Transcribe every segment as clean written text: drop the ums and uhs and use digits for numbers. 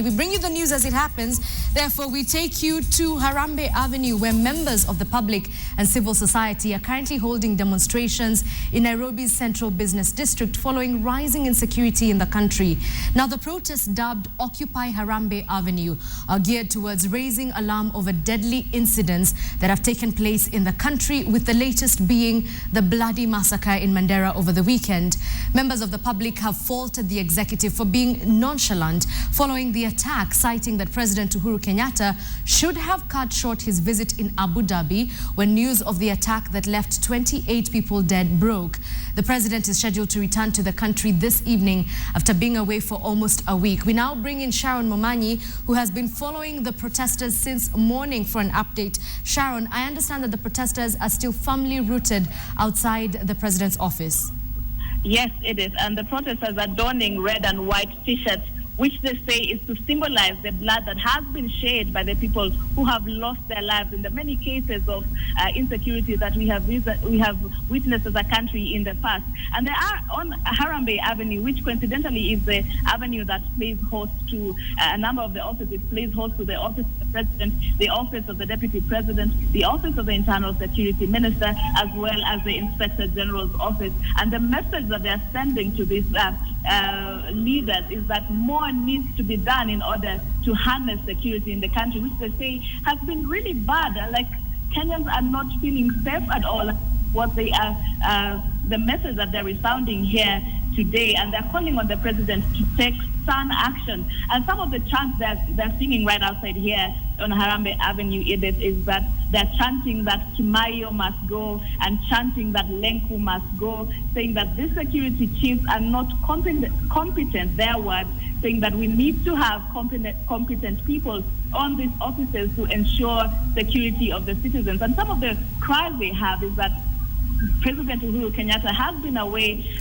We bring you the news as it happens. Therefore, we take you to Harambee Avenue, where members of the public and civil society are currently holding demonstrations in Nairobi's central business district following rising insecurity in the country. Now, the protests, dubbed Occupy Harambee Avenue, are geared towards raising alarm over deadly incidents that have taken place in the country, with the latest being the bloody massacre in Mandera over the weekend. Members of the public have faulted the executive for being nonchalant following the attack, citing that President Uhuru Kenyatta should have cut short his visit in Abu Dhabi when news of the attack that left 28 people dead broke. The president is scheduled to return to the country this evening after being away for almost a week. We now bring in Sharon Momanyi, who has been following the protesters since morning, for an update. Sharon, I understand that the protesters are still firmly rooted outside the president's office. Yes, it is. And the protesters are donning red and white T-shirts, which they say is to symbolize the blood that has been shed by the people who have lost their lives in the many cases of insecurity that we have witnessed as a country in the past. And they are on Harambee Avenue, which coincidentally is the avenue that plays host to a number of the offices. It plays host to the office of the president, the office of the deputy president, the office of the internal security minister, as well as the inspector general's office. And the message that they are sending to these leaders is that more needs to be done in order to harness security in the country, which they say has been really bad. Like, Kenyans are not feeling safe at all. What they are, the message that they're resounding here today, and they're calling on the president to take stern action. And some of the chants that they're singing right outside here on Harambee Avenue is that they're chanting that Kimayo must go and chanting that Lenku must go, saying that these security chiefs are not competent, their words, saying that we need to have competent people on these offices to ensure security of the citizens. And some of the cries they have is that President Uhuru Kenyatta has been away,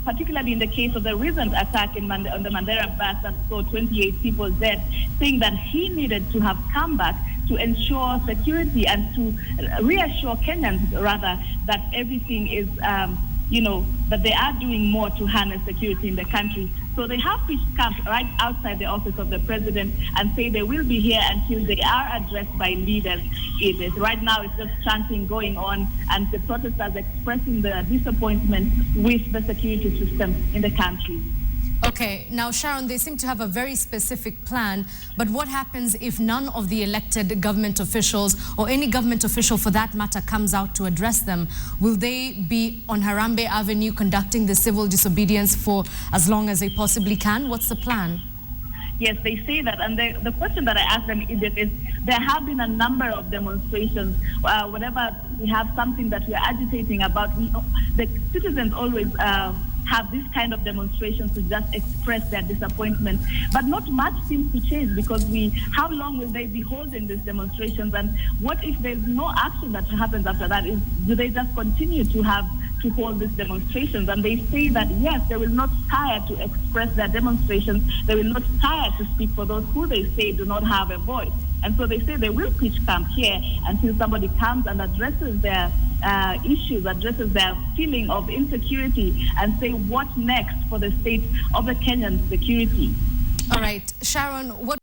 particularly in the case of the recent attack on the Mandera bus that saw 28 people dead, saying that he needed to have come back to ensure security and to reassure Kenyans, rather, that everything is, that they are doing more to harness security in the country. So they have pitched camp right outside the office of the president and say they will be here until they are addressed by leaders. Right now, it's just chanting going on, and the protesters expressing their disappointment with the security system in the country. Okay, now Sharon, they seem to have a very specific plan, but what happens if none of the elected government officials, or any government official for that matter, comes out to address them? Will they be on Harambee Avenue conducting the civil disobedience for as long as they possibly can? What's the plan? Yes, they say that, and the question that I asked them is there have been a number of demonstrations. Whenever we have something that we are agitating about, the citizens always have this kind of demonstrations to just express their disappointment. But not much seems to change, because how long will they be holding these demonstrations? And what if there's no action that happens after that? Do they just continue to hold these demonstrations? And they say that, yes, they will not tire to express their demonstrations. They will not tire to speak for those who they say do not have a voice. And so they say they will pitch camp here until somebody comes and addresses their issues, addresses their feeling of insecurity, and say what next for the state of the Kenyan security. All right, Sharon, what